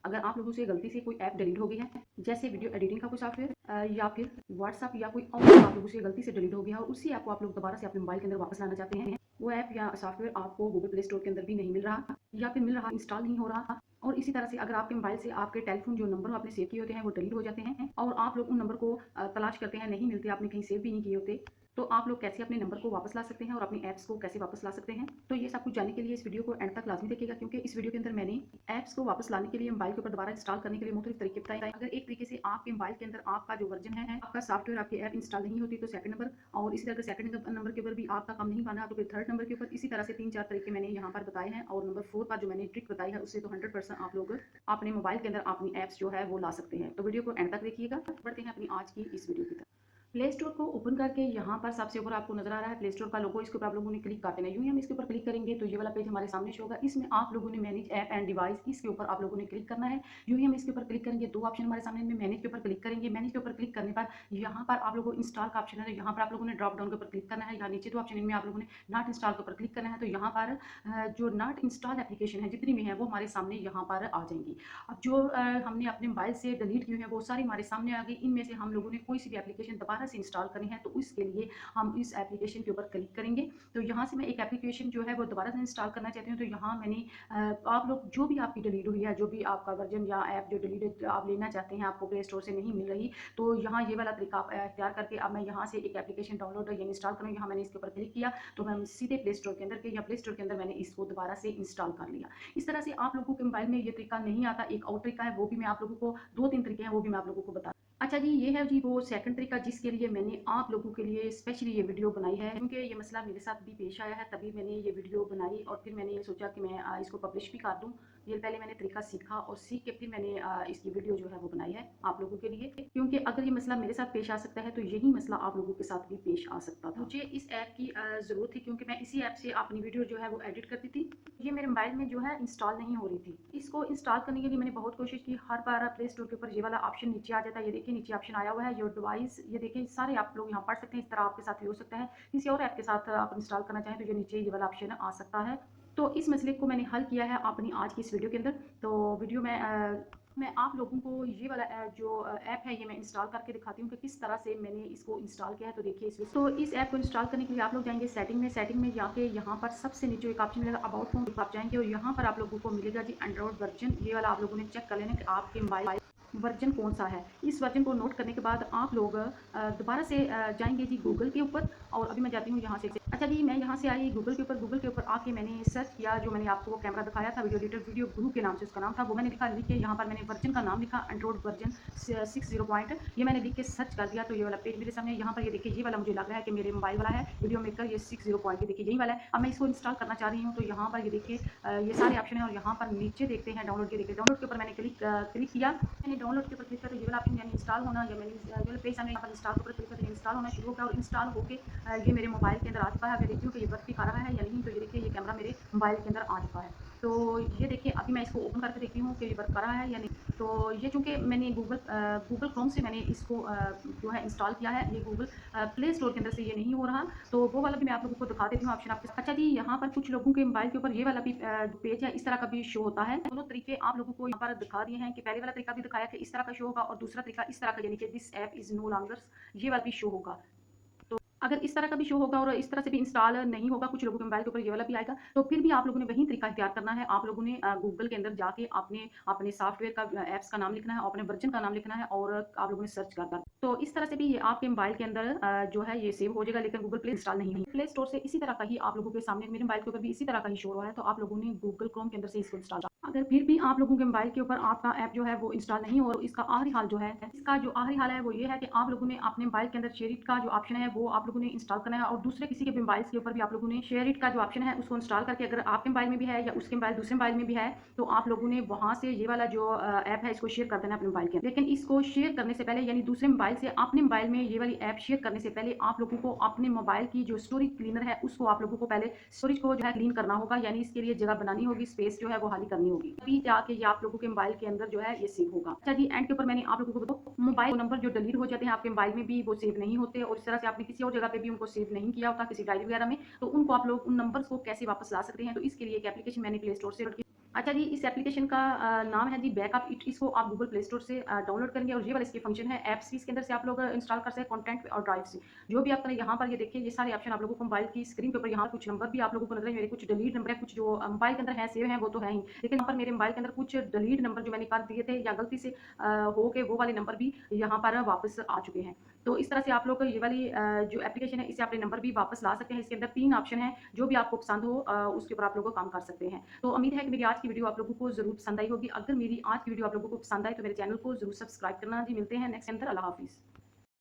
अगर आप लोगों से गलती से कोई ऐप डिलीट हो गई है, जैसे वीडियो एडिटिंग का कोई सॉफ्टवेयर या फिर व्हाट्सएप या कोई और आप लोगों से गलती से डिलीट हो गया और उसी ऐप को आप लोग दोबारा से अपने मोबाइल के अंदर वापस लाना चाहते हैं, वो ऐप या सॉफ्टवेयर आपको गूगल प्ले स्टोर के अंदर भी नहीं मिल रहा या फिर मिल रहा इंस्टॉल नहीं हो रहा। और इसी तरह से अगर आपके मोबाइल से आपके टेलीफोन जो नंबर आपने सेव किए होते हैं वो डिलीट हो जाते हैं और आप लोग उन नंबर को तलाश करते हैं, नहीं मिलते, आपने कहीं सेव भी नहीं किए होते, तो आप लोग कैसे अपने नंबर को वापस ला सकते हैं और अपनी ऐप्स को कैसे वापस ला सकते हैं। तो ये सब कुछ जानने के लिए इस वीडियो को एंड तक लाजमी देखिएगा, क्योंकि इस वीडियो के अंदर मैंने ऐप्स को वापस लाने के लिए मोबाइल के ऊपर दोबारा इंस्टॉल करने के लिए मुख्तलिफ तरीके बताए। अगर एक तरीके से आपके मोबाइल के अंदर आपका जो वर्जन है, आपका सॉफ्टवेयर, आपकी ऐप इंस्टॉल नहीं होती तो सेकंड नंबर, और इसी तरह सेकंड नंबर के ऊपर भी आपका काम नहीं बना तो फिर थर्ड नंबर के ऊपर। इसी तरह से 3-4 तरीके मैंने यहाँ पर बताए हैं और नंबर 4 पर जो मैंने ट्रिक बताई है उससे तो 100% आप लोग अपने मोबाइल के अंदर अपनी ऐप्स जो है वो ला सकते हैं। तो वीडियो को एंड तक देखिएगा। बढ़ते हैं अपनी आज की इस वीडियो की तरफ। प्ले स्टोर को ओपन करके यहाँ पर सबसे ऊपर आपको नजर आ रहा है प्ले स्टोर का लोगो, इसके ऊपर आप लोगों ने क्लिक कर देना है। यूं ही हम इसके ऊपर क्लिक करेंगे तो ये वाला पेज हमारे सामने शो होगा। इसमें आप लोगों ने मैनेज ऐप एंड डिवाइस, इसके ऊपर आप लोगों ने क्लिक करना है। यूं ही हम इसके ऊपर क्लिक करेंगे, दो ऑप्शन हमारे सामने में, मैनेज के ऊपर क्लिक करेंगे। मैनेज के ऊपर क्लिक करने पर यहाँ पर आप लोगों को इंस्टॉल का ऑप्शन है, यहाँ पर आप लोगों ने ड्रॉप डाउन के ऊपर क्लिक करना है। या नीचे दो ऑप्शन इनमें आप लोगों ने नॉट इंस्टॉल के ऊपर क्लिक करना है। तो यहाँ पर जो नॉट इंस्टॉल एप्लीकेशन है जितनी भी है वो हमारे सामने यहाँ पर आ जाएंगी। अब जो हमने अपने मोबाइल से डिलीट की है वो सारी हमारे सामने आ गई। इनमें से हम लोगों ने कोई सी भी एप्लीकेशन दोबारा से इंस्टॉल करनी है तो इसके लिए हम इस एप्लीकेशन के ऊपर क्लिक करेंगे। तो यहाँ से मैं एक एप्लीकेशन जो है वो दोबारा से इंस्टॉल करना चाहती हूँ। तो यहाँ मैंने आप लोग जो भी आपकी डिलीट हुई है, जो भी आपका वर्जन या ऐप जो डिलीट आप लेना चाहते हैं, आपको प्ले स्टोर से नहीं मिल रही, तो यहाँ ये वाला तरीका आप इख्तियार करके अब मैं यहाँ से एक एप्लीकेशन डाउनलोड या इंस्टॉल करूँ। यहाँ मैंने इसके ऊपर क्लिक किया तो मैं सीधे प्ले स्टोर के अंदर के या प्ले स्टोर के अंदर मैंने इसको दोबारा से इंस्टॉल कर लिया। इस तरह से आप लोगों के मोबाइल में ये तरीका नहीं आता। एक और तरीका है, वो भी मैं आप लोगों को, 2-3 तरीके हैं वो भी मैं आप लोगों को बता। अच्छा जी, ये है जी वो सेकंड तरीका जिसके लिए मैंने आप लोगों के लिए स्पेशली ये वीडियो बनाई है, क्योंकि ये मसला मेरे साथ भी पेश आया है, तभी मैंने ये वीडियो बनाई और फिर मैंने ये सोचा कि मैं इसको पब्लिश भी कर दूं। ये पहले मैंने तरीका सीखा और सीख के फिर मैंने इसकी वीडियो जो है वो बनाई है आप लोगों के लिए, क्योंकि अगर ये मसला मेरे साथ पेश आ सकता है तो यही मसला आप लोगों के साथ भी पेश आ सकता था। मुझे इस ऐप की ज़रूरत थी क्योंकि मैं इसी ऐप से अपनी वीडियो जो है वो एडिट करती थी। ये मेरे मोबाइल में जो है इंस्टॉल नहीं हो रही थी। इसको इंस्टॉल करने के लिए मैंने बहुत कोशिश की। हर बार प्ले स्टोर के ऊपर ये वाला ऑप्शन नीचे आ जाता है। ये देखिए नीचे ऑप्शन आया हुआ है योर डिवाइस, ये देखिए सारे आप लोग यहाँ पढ़ सकते हैं। इस तरह आपके साथ भी हो सकता है, किसी और ऐप के साथ आप इंस्टॉल करना चाहें तो ये नीचे ये वाला ऑप्शन आ सकता है। तो इस मसले को मैंने हल किया है अपनी आज की इस वीडियो के अंदर। तो वीडियो में मैं आप लोगों को ये वाला जो ऐप है ये मैं इंस्टॉल करके दिखाती हूँ कि किस तरह से मैंने इसको इंस्टॉल किया है। तो देखिए इसमें, तो इस ऐप को इंस्टॉल करने के लिए आप लोग जाएंगे सेटिंग में जाके यहाँ पर सबसे नीचे एक ऑप्शन मिलेगा अबाउट फोन, आप जाएंगे और यहाँ पर आप लोगों को मिलेगा जी एंड्रॉइड वर्जन। ये वाला आप लोगों ने चेक कर लेना कि आपके मोबाइल वर्जन कौन सा है। इस वर्जन को नोट करने के बाद आप लोग दोबारा से जाएंगे जी गूगल के ऊपर, और अभी मैं जाती हूँ यहाँ से। अच्छा जी, मैं यहाँ से आई गूगल के ऊपर आके मैंने सर्च किया, जो मैंने आपको कैमरा दिखाया था वीडियो एडिटर वीडियो गुरु के नाम से उसका नाम था, वो मैंने लिखा, लिख के यहाँ पर मैंने वर्जन का नाम लिखा एंड्रॉइड वर्जन 60 पॉइंट, ये मैंने लिख के सर्च कर दिया। तो ये वाला पेज मेरे सामने, यहाँ पर ये देखिए ये वाला मुझे लग रहा है कि मेरे मोबाइल वाला है वीडियो मेकर, ये 60 पॉइंट, ये देखिए यही वाला है। अब मैं इसको इंस्टॉल करना चाह रही हूँ। तो यहाँ पर ये देखिए ये सारे ऑप्शन है और यहाँ पर नीचे देखते हैं डाउनलोड के, देखिए डाउनलोड के ऊपर मैंने क्लिक किया। मैंने डाउनलोड के ऊपर क्लिक किया तो ये वाला ऑप्शन यानी इंस्टॉल होना, या मैंने ये वाला पेज सामने यहाँ पर इंस्टॉल के ऊपर क्लिक करके इंस्टॉल होना शुरू हो गया और इंस्टॉल होकर ये मेरे मोबाइल के अंदर आ चुका है। मैं देखती हूँ कि ये वर्क भी कर रहा है या नहीं। तो ये देखिए ये कैमरा मेरे मोबाइल के अंदर आ चुका है। तो ये देखिए अभी मैं इसको ओपन करके देखती हूँ कि ये वर्क कर रहा है या नहीं। तो ये चूँकि मैंने गूगल क्रोम से मैंने इसको जो है इंस्टॉल किया है, ये गूगल प्ले स्टोर के अंदर से ये नहीं हो रहा, तो वो वाला भी मैं आप लोगों को दिखा देती हूँ ऑप्शन आपके। अच्छा जी, यहाँ पर कुछ लोगों के मोबाइल के ऊपर ये वाला भी पेज है, इस तरह का भी शो होता है। दोनों तरीके आप लोगों को यहाँ पर दिखा दिए हैं कि पहले वाला तरीका भी दिखाया कि इस तरह का शो होगा और दूसरा तरीका इस तरह का, यानी कि this app is no longer, ये वाला भी शो होगा। अगर इस तरह का भी शो होगा और इस तरह से भी इंस्टॉल नहीं होगा, कुछ लोगों के मोबाइल के ऊपर ये वाला भी आएगा, तो फिर भी आप लोगों ने वही तरीका इख्तियार करना है। आप लोगों ने गूगल के अंदर जाके अपने अपने सॉफ्टवेयर का ऐप्स का नाम लिखना है, अपने वर्जन का नाम लिखना है और आप लोगों ने सर्च करना। तो इस तरह से भी ये आपके मोबाइल के अंदर जो है ये सेव हो जाएगा, लेकिन गूगल प्ले इंस्टॉल नहीं है। प्ले स्टोर से इसी तरह का ही आप लोगों के सामने, मेरे मोबाइल के ऊपर भी इसी तरह का ही शो हो रहा है, तो आप लोगों ने गूगल क्रोम के अंदर से इसको इंस्टॉल। अगर फिर भी आप लोगों के मोबाइल के ऊपर आपका ऐप जो है वो इंस्टॉल नहीं हो, और इसका आखिरी हाल जो है, इसका जो आखिरी हाल है वो ये है कि आप लोगों ने अपने मोबाइल के अंदर शेयर इट का जो ऑप्शन है वो आप लोगों ने इंस्टॉल करना है, और दूसरे किसी के मोबाइल के ऊपर भी आप लोगों ने शेयर इट का जो ऑप्शन है उसको इंस्टॉल करके, अगर आपके मोबाइल में भी है या उसके मोबाइल दूसरे मोबाइल में भी है, तो आप लोगों ने वहाँ से ये वाला जो ऐप है इसको शेयर कर देना अपने मोबाइल के। लेकिन इसको शेयर करने से पहले, यानी दूसरे मोबाइल से अपने मोबाइल में ये वाली ऐप शेयर करने से पहले, आप लोगों को अपने मोबाइल की जो स्टोरेज क्लीनर है उसको आप लोगों को पहले स्टोरेज को जो है क्लीन करना होगा, यानी इसके लिए जगह बनानी होगी, स्पेस जो है वो खाली करनी होगी, तभी जाके ये आप लोगों के मोबाइल के अंदर जो है ये सेव होगा। अच्छा जी, एंड के ऊपर मैंने आप लोगों को बताओ, मोबाइल नंबर जो डिलीट हो जाते हैं आपके मोबाइल में भी वो सेव नहीं होते, और इस तरह से आपने किसी और जगह पे भी उनको सेव नहीं किया होता किसी डायरी वगैरह में, तो उनको आप लोग उन नंबर्स को कैसे वापस ला सकते हैं। तो इसके लिए एक एप्लीकेशन मैंने प्ले स्टोर से अच्छा जी, इस एप्लीकेशन का नाम है जी बैकअप इट। इसको आप गूगल प्ले स्टोर से डाउनलोड करेंगे और ये वाला इसके फंक्शन है ऐप्स की, इसके अंदर से आप लोग इंस्टॉल कर सकते हैं कंटेंट और ड्राइव से। जो भी आप करें यहाँ पर ये देखिए, ये सारे ऑप्शन आप लोगों को मोबाइल की स्क्रीन के ऊपर यहाँ कुछ नंबर भी आप लोगों को नजर है, मेरे कुछ डिलीट नंबर है, कुछ जो मोबाइल के अंदर है सेव है वो तो है ही, लेकिन यहाँ पर मेरे मोबाइल के अंदर कुछ डिलीट नंबर जो मैंने कर दिए थे या गलती से हो के वो वाले नंबर भी यहाँ पर वापस आ चुके हैं। तो इस तरह से आप लोग ये वाली जो एप्लीकेशन है इससे अपने नंबर भी वापस ला सकते हैं। इसके अंदर 3 ऑप्शन हैं, जो भी आपको पसंद हो उसके ऊपर आप लोग काम कर सकते हैं। तो उम्मीद है कि मेरी आज की वीडियो आप लोगों को ज़रूर पसंद आई होगी। अगर मेरी आज की वीडियो आप लोगों को पसंद आए तो मेरे चैनल को ज़रूर सब्सक्राइब करना जी। मिलते हैं नेक्स्ट के अंदर। अल्लाह हाफ़िज़।